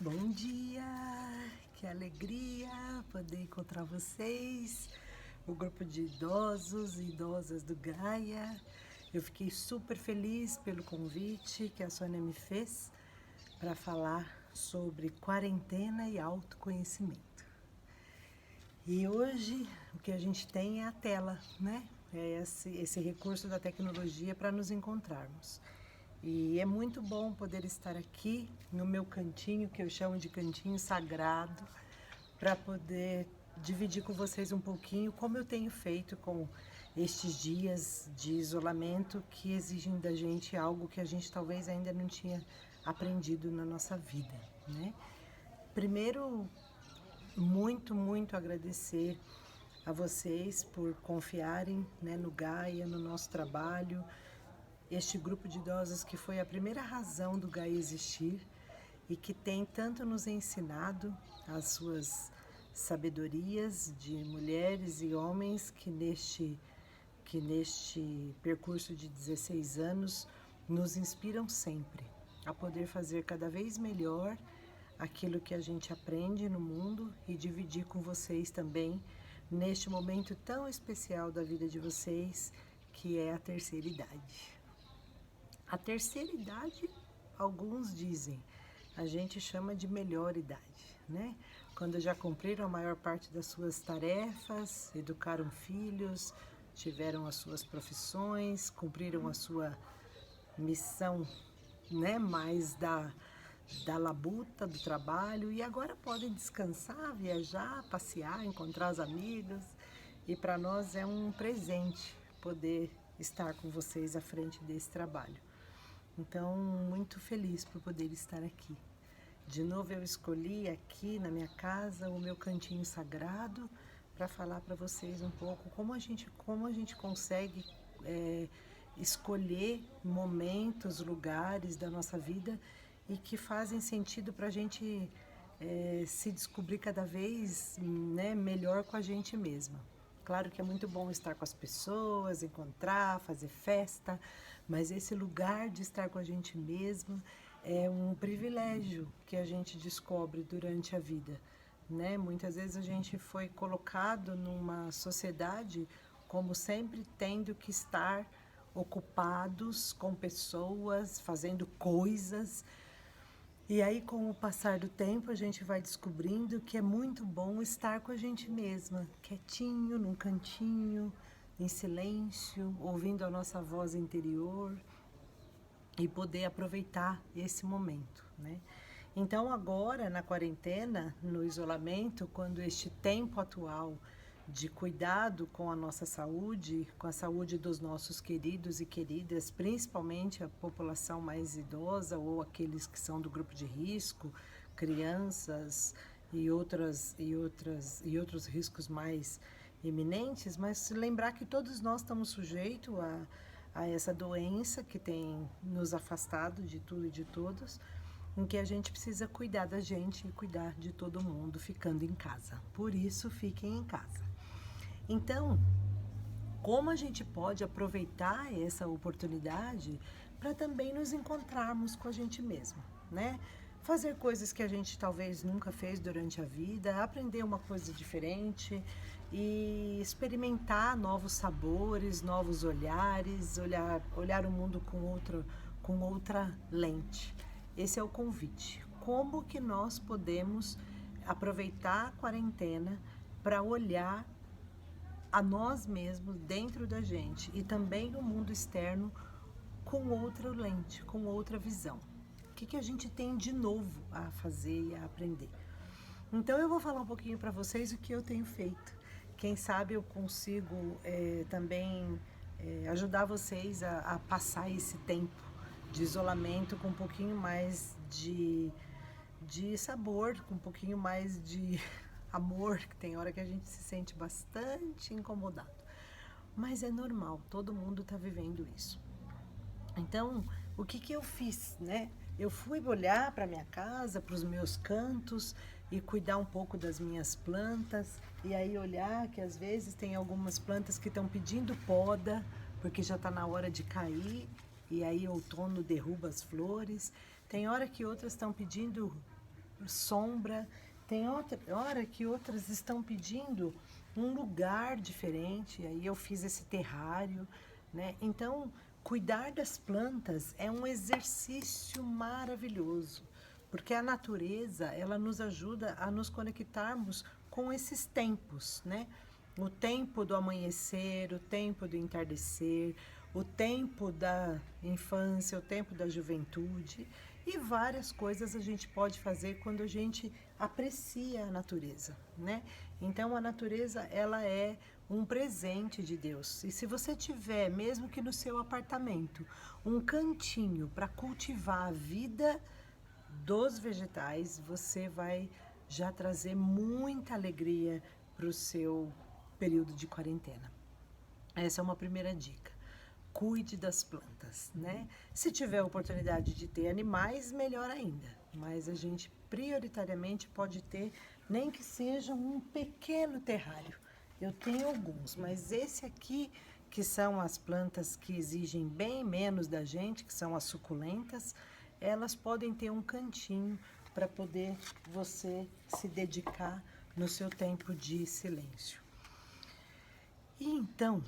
Bom dia, que alegria poder encontrar vocês, o grupo de idosos e idosas do Gaia. Eu fiquei super feliz pelo convite que a Sônia me fez para falar sobre quarentena e autoconhecimento. E hoje o que a gente tem é a tela, né? É esse recurso da tecnologia para nos encontrarmos. E é muito bom poder estar aqui no meu cantinho, que eu chamo de cantinho sagrado, para poder dividir com vocês um pouquinho como eu tenho feito com estes dias de isolamento que exigem da gente algo que a gente talvez ainda não tinha aprendido na nossa vida, né? Primeiro, muito agradecer a vocês por confiarem, né, no Gaia, no nosso trabalho, este grupo de idosas que foi a primeira razão do Gaia existir e que tem tanto nos ensinado as suas sabedorias de mulheres e homens que neste percurso de 16 anos nos inspiram sempre a poder fazer cada vez melhor aquilo que a gente aprende no mundo e dividir com vocês também neste momento tão especial da vida de vocês, que é a terceira idade. A terceira idade, alguns dizem, a gente chama de melhor idade, né? Quando já cumpriram a maior parte das suas tarefas, educaram filhos, tiveram as suas profissões, cumpriram a sua missão, né? Mais da labuta, do trabalho, e agora podem descansar, viajar, passear, encontrar os amigos. E para nós é um presente poder estar com vocês à frente desse trabalho. Então, muito feliz por poder estar aqui. De novo, eu escolhi aqui na minha casa o meu cantinho sagrado para falar para vocês um pouco como a gente consegue escolher momentos, lugares da nossa vida e que fazem sentido para a gente se descobrir cada vez, né, melhor com a gente mesma. Claro que é muito bom estar com as pessoas, encontrar, fazer festa, mas esse lugar de estar com a gente mesma é um privilégio que a gente descobre durante a vida, né? Muitas vezes a gente foi colocado numa sociedade como sempre tendo que estar ocupados com pessoas, fazendo coisas. E aí, com o passar do tempo, a gente vai descobrindo que é muito bom estar com a gente mesma, quietinho, num cantinho, em silêncio, ouvindo a nossa voz interior e poder aproveitar esse momento, né? Então, agora, na quarentena, no isolamento, quando este tempo atual de cuidado com a nossa saúde, com a saúde dos nossos queridos e queridas, principalmente a população mais idosa ou aqueles que são do grupo de risco, crianças e outros riscos mais iminentes, mas lembrar que todos nós estamos sujeitos a essa doença que tem nos afastado de tudo e de todos, em que a gente precisa cuidar da gente e cuidar de todo mundo ficando em casa. Por isso, fiquem em casa. Então, como a gente pode aproveitar essa oportunidade para também nos encontrarmos com a gente mesmo, né? Fazer coisas que a gente talvez nunca fez durante a vida, aprender uma coisa diferente e experimentar novos sabores, novos olhares, olhar o mundo com outra lente. Esse é o convite. Como que nós podemos aproveitar a quarentena para olhar a nós mesmos dentro da gente e também o mundo externo com outra lente, com outra visão? O que a gente tem de novo a fazer e a aprender? Então eu vou falar um pouquinho para vocês o que eu tenho feito. Quem sabe eu consigo também ajudar vocês a passar esse tempo de isolamento com um pouquinho mais de sabor, com um pouquinho mais de amor, que tem hora que a gente se sente bastante incomodado. Mas é normal, todo mundo está vivendo isso. Então, o que eu fiz, né? Eu fui olhar para minha casa, para os meus cantos e cuidar um pouco das minhas plantas. E aí olhar que às vezes tem algumas plantas que estão pedindo poda, porque já está na hora de cair. E aí outono derruba as flores. Tem hora que outras estão pedindo sombra, tem outra hora que outras estão pedindo um lugar diferente, aí eu fiz esse terrário, né? Então, cuidar das plantas é um exercício maravilhoso, porque a natureza, ela nos ajuda a nos conectarmos com esses tempos, né? O tempo do amanhecer, o tempo do entardecer, o tempo da infância, o tempo da juventude e várias coisas a gente pode fazer quando a gente aprecia a natureza, né? Então a natureza, ela é um presente de Deus. E se você tiver, mesmo que no seu apartamento, um cantinho para cultivar a vida dos vegetais, você vai já trazer muita alegria para o seu período de quarentena. Essa é uma primeira dica. Cuide das plantas, né? Se tiver a oportunidade de ter animais, melhor ainda. Mas a gente prioritariamente pode ter, nem que seja um pequeno terrário. Eu tenho alguns, mas esse aqui, que são as plantas que exigem bem menos da gente, que são as suculentas, elas podem ter um cantinho para poder você se dedicar no seu tempo de silêncio. E então,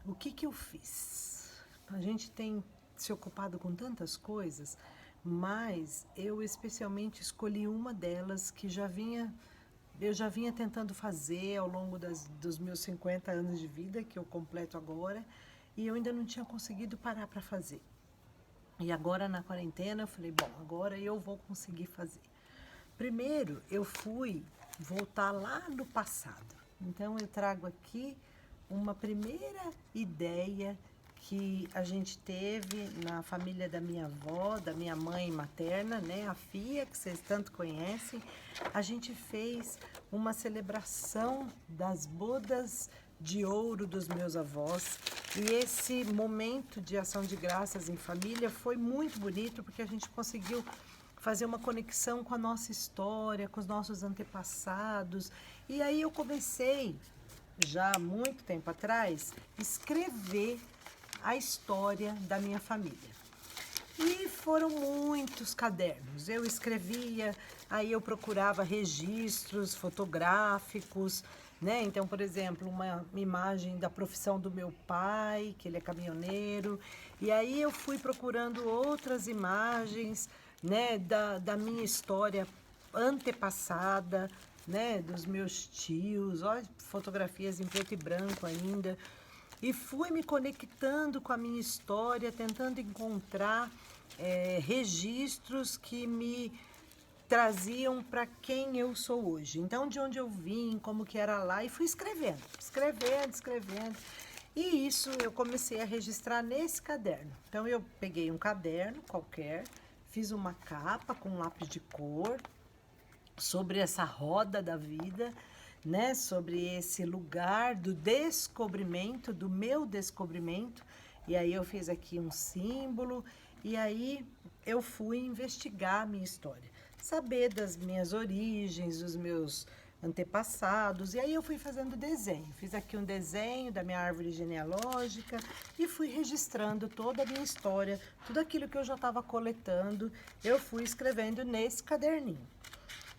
o que eu fiz? A gente tem se ocupado com tantas coisas, mas eu especialmente escolhi uma delas que eu já vinha tentando fazer ao longo dos meus 50 anos de vida, que eu completo agora, e eu ainda não tinha conseguido parar para fazer. E agora na quarentena eu falei, bom, agora eu vou conseguir fazer. Primeiro eu fui voltar lá no passado. Então eu trago aqui uma primeira ideia que a gente teve na família da minha avó, da minha mãe materna, né, a Fia, que vocês tanto conhecem. A gente fez uma celebração das bodas de ouro dos meus avós. E esse momento de ação de graças em família foi muito bonito, porque a gente conseguiu fazer uma conexão com a nossa história, com os nossos antepassados. E aí eu comecei, já há muito tempo atrás, escrever a história da minha família. E foram muitos cadernos. Eu escrevia, aí eu procurava registros fotográficos, né? Então, por exemplo, uma imagem da profissão do meu pai, que ele é caminhoneiro. E aí eu fui procurando outras imagens, né, da minha história antepassada, né, dos meus tios, olha, fotografias em preto e branco ainda. E fui me conectando com a minha história, tentando encontrar registros que me traziam para quem eu sou hoje. Então, de onde eu vim, como que era lá, e fui escrevendo. E isso eu comecei a registrar nesse caderno. Então, eu peguei um caderno qualquer, fiz uma capa com lápis de cor sobre essa roda da vida, né? Sobre esse lugar do descobrimento, do meu descobrimento. E aí eu fiz aqui um símbolo e aí eu fui investigar a minha história, saber das minhas origens, dos meus antepassados. E aí eu fui fazendo desenho. Fiz aqui um desenho da minha árvore genealógica e fui registrando toda a minha história, tudo aquilo que eu já estava coletando, eu fui escrevendo nesse caderninho.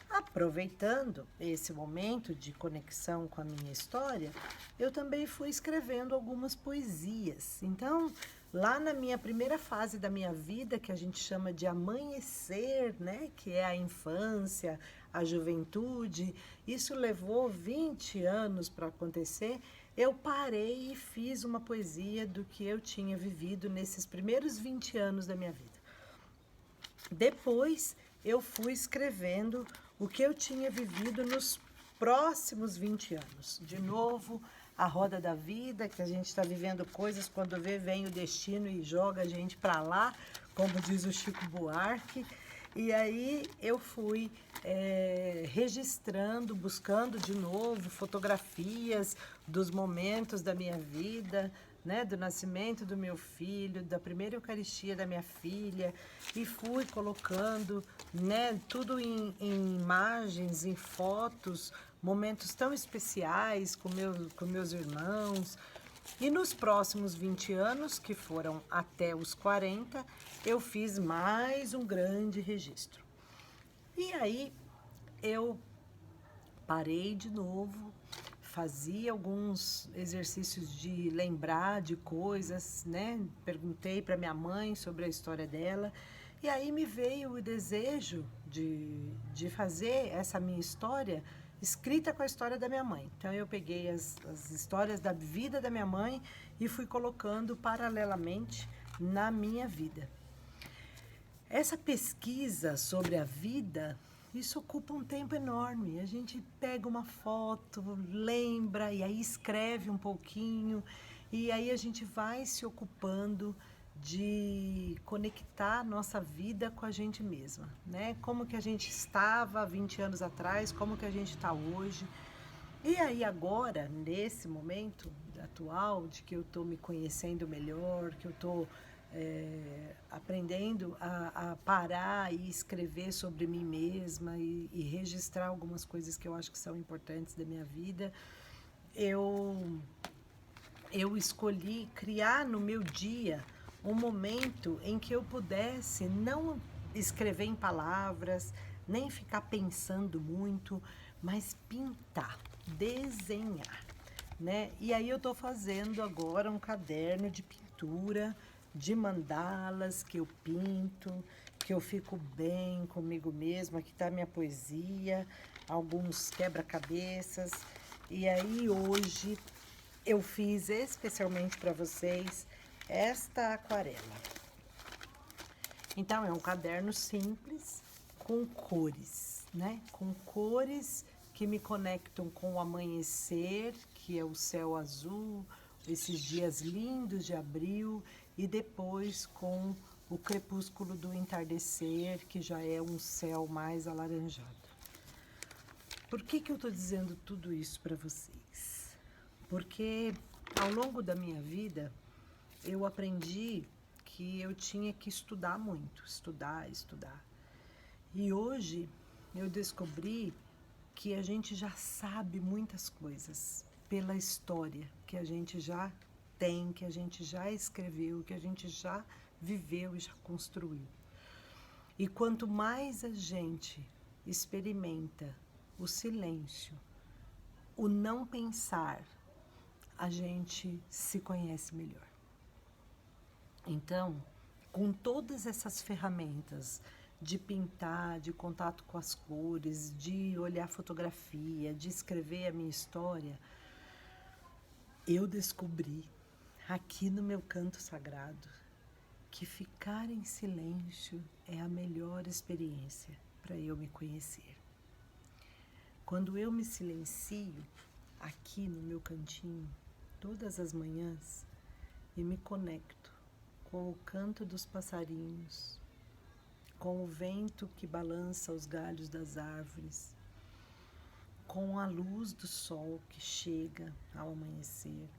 Aproveitando esse momento de conexão com a minha história, eu também fui escrevendo algumas poesias. Então, lá na minha primeira fase da minha vida, que a gente chama de amanhecer, né, que é a infância, a juventude, isso levou 20 anos para acontecer. Eu parei e fiz uma poesia do que eu tinha vivido nesses primeiros 20 anos da minha vida. Depois, eu fui escrevendo o que eu tinha vivido nos próximos 20 anos. De novo, a roda da vida, que a gente está vivendo coisas, quando vê, vem o destino e joga a gente para lá, como diz o Chico Buarque. E aí eu fui registrando, buscando de novo fotografias dos momentos da minha vida, né, do nascimento do meu filho, da primeira Eucaristia da minha filha, e fui colocando, né, tudo em imagens, em fotos, momentos tão especiais com meus irmãos. E nos próximos 20 anos, que foram até os 40, eu fiz mais um grande registro. E aí eu parei de novo, fazia alguns exercícios de lembrar de coisas, né? Perguntei para minha mãe sobre a história dela. E aí me veio o desejo de fazer essa minha história escrita com a história da minha mãe. Então eu peguei as histórias da vida da minha mãe e fui colocando paralelamente na minha vida. Essa pesquisa sobre a vida, isso ocupa um tempo enorme. A gente pega uma foto, lembra e aí escreve um pouquinho e aí a gente vai se ocupando de conectar nossa vida com a gente mesma, né? Como que a gente estava há 20 anos atrás, como que a gente está hoje. E aí agora, nesse momento atual, de que eu estou me conhecendo melhor, que eu estou aprendendo a parar e escrever sobre mim mesma e registrar algumas coisas que eu acho que são importantes da minha vida, eu escolhi criar no meu dia um momento em que eu pudesse não escrever em palavras, nem ficar pensando muito, mas pintar, desenhar, né? E aí eu estou fazendo agora um caderno de pintura, de mandalas que eu pinto, que eu fico bem comigo mesma, aqui está minha poesia, alguns quebra-cabeças. E aí hoje eu fiz especialmente para vocês esta aquarela. Então é um caderno simples com cores, né? Com cores que me conectam com o amanhecer, que é o céu azul, esses dias lindos de abril, e depois com o crepúsculo do entardecer, que já é um céu mais alaranjado. Por que eu estou dizendo tudo isso para vocês? Porque ao longo da minha vida eu aprendi que eu tinha que estudar muito, estudar. E hoje eu descobri que a gente já sabe muitas coisas pela história que a gente já tem, que a gente já escreveu, que a gente já viveu e já construiu. E quanto mais a gente experimenta o silêncio, o não pensar, a gente se conhece melhor. Então, com todas essas ferramentas de pintar, de contato com as cores, de olhar fotografia, de escrever a minha história, eu descobri aqui no meu canto sagrado que ficar em silêncio é a melhor experiência para eu me conhecer. Quando eu me silencio aqui no meu cantinho, todas as manhãs, e me conecto com o canto dos passarinhos, com o vento que balança os galhos das árvores, com a luz do sol que chega ao amanhecer.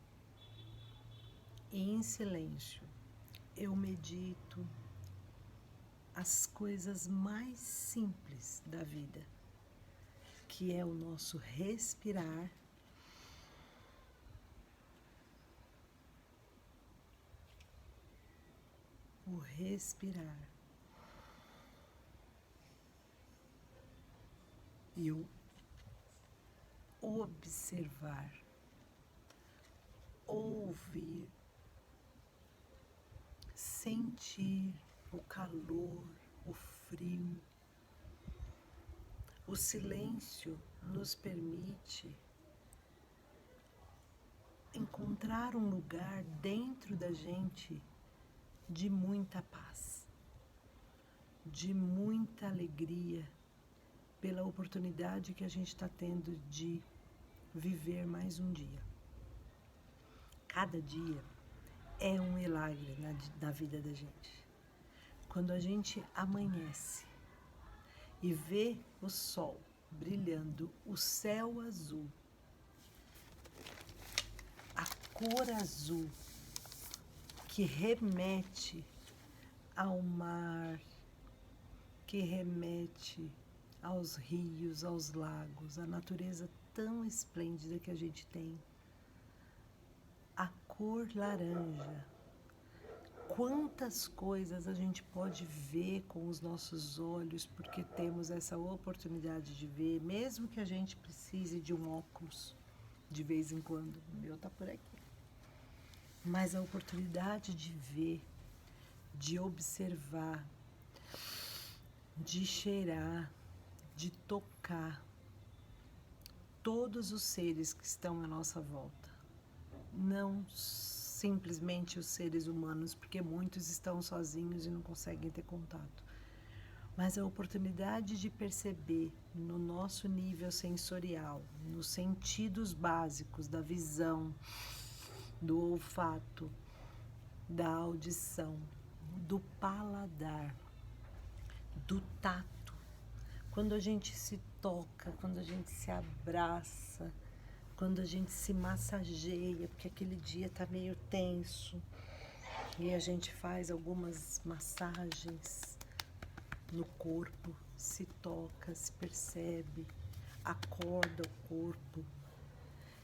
E em silêncio eu medito as coisas mais simples da vida, que é o nosso respirar, e o observar, ouvir, sentir o calor, o frio. O silêncio nos permite encontrar um lugar dentro da gente de muita paz, de muita alegria, pela oportunidade que a gente está tendo de viver mais um dia. Cada dia é um milagre na vida da gente. Quando a gente amanhece e vê o sol brilhando, o céu azul, a cor azul que remete ao mar, que remete aos rios, aos lagos, a natureza tão esplêndida que a gente tem. A cor laranja, Quantas coisas a gente pode ver com os nossos olhos, porque temos essa oportunidade de ver, mesmo que a gente precise de um óculos de vez em quando. O meu tá por aqui. Mas a oportunidade de ver, de observar, de cheirar, de tocar todos os seres que estão à nossa volta. Não simplesmente os seres humanos, porque muitos estão sozinhos e não conseguem ter contato. Mas a oportunidade de perceber no nosso nível sensorial, nos sentidos básicos da visão, do olfato, da audição, do paladar, do tato. Quando a gente se toca, quando a gente se abraça, quando a gente se massageia, porque aquele dia tá meio tenso, e a gente faz algumas massagens no corpo, se toca, se percebe, acorda o corpo.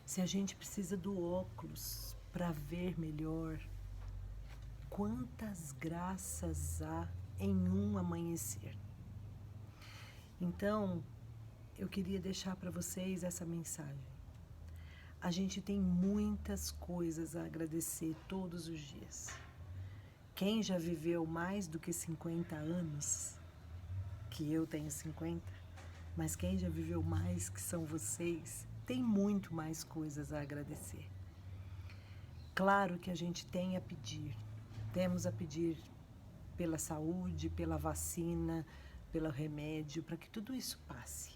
Se a gente precisa do óculos para ver melhor, quantas graças há em um amanhecer. Então, eu queria deixar para vocês essa mensagem. A gente tem muitas coisas a agradecer todos os dias. Quem já viveu mais do que 50 anos, que eu tenho 50, mas quem já viveu mais, que são vocês, tem muito mais coisas a agradecer. Claro que a gente tem a pedir, temos a pedir pela saúde, pela vacina, pelo remédio, para que tudo isso passe.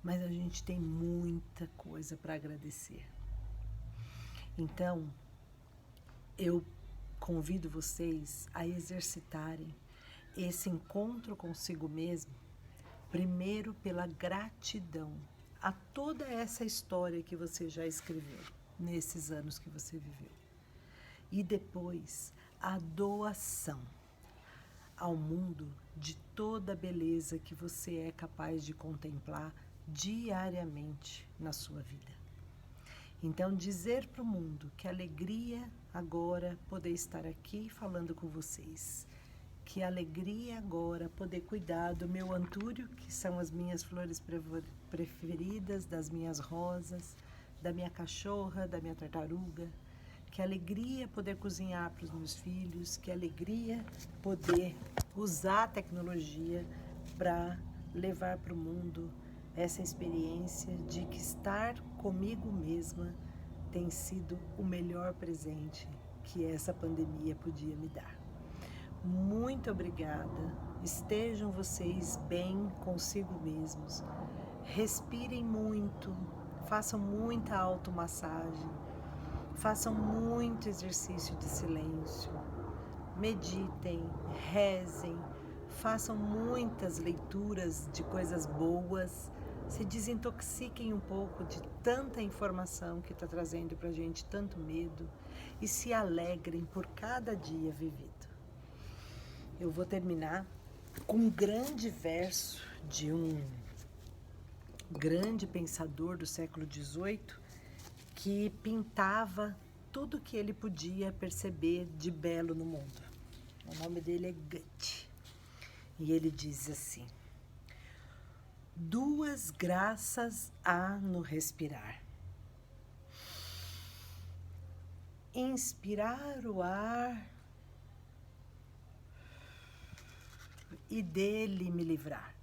Mas a gente tem muita coisa para agradecer. Então, eu convido vocês a exercitarem esse encontro consigo mesmo, primeiro pela gratidão a toda essa história que você já escreveu nesses anos que você viveu. E depois, a doação ao mundo de toda a beleza que você é capaz de contemplar diariamente na sua vida. Então, dizer para o mundo que alegria agora poder estar aqui falando com vocês. Que alegria agora poder cuidar do meu antúrio, que são as minhas flores preferidas, das minhas rosas, da minha cachorra, da minha tartaruga. Que alegria poder cozinhar para os meus filhos, que alegria poder usar a tecnologia para levar para o mundo essa experiência de que estar comigo mesma tem sido o melhor presente que essa pandemia podia me dar. Muito obrigada. Estejam vocês bem consigo mesmos. Respirem muito, façam muita automassagem, façam muito exercício de silêncio, meditem, rezem, façam muitas leituras de coisas boas, se desintoxiquem um pouco de tanta informação que está trazendo para a gente tanto medo e se alegrem por cada dia vivido. Eu vou terminar com um grande verso de um grande pensador do século XVIII que pintava tudo que ele podia perceber de belo no mundo. O nome dele é Goethe. E ele diz assim: duas graças há no respirar. Inspirar o ar e dele me livrar.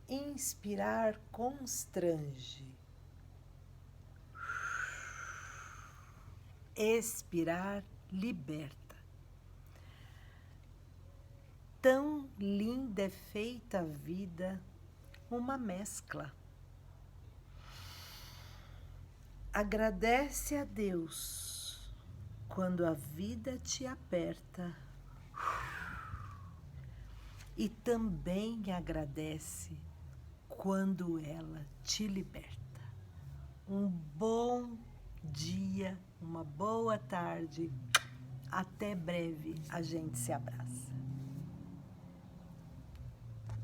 Inspirar constrange. Expirar liberta. Tão linda é feita a vida, uma mescla. Agradece a Deus quando a vida te aperta e também agradece quando ela te liberta. Um bom dia, uma boa tarde. Até breve, a gente se abraça.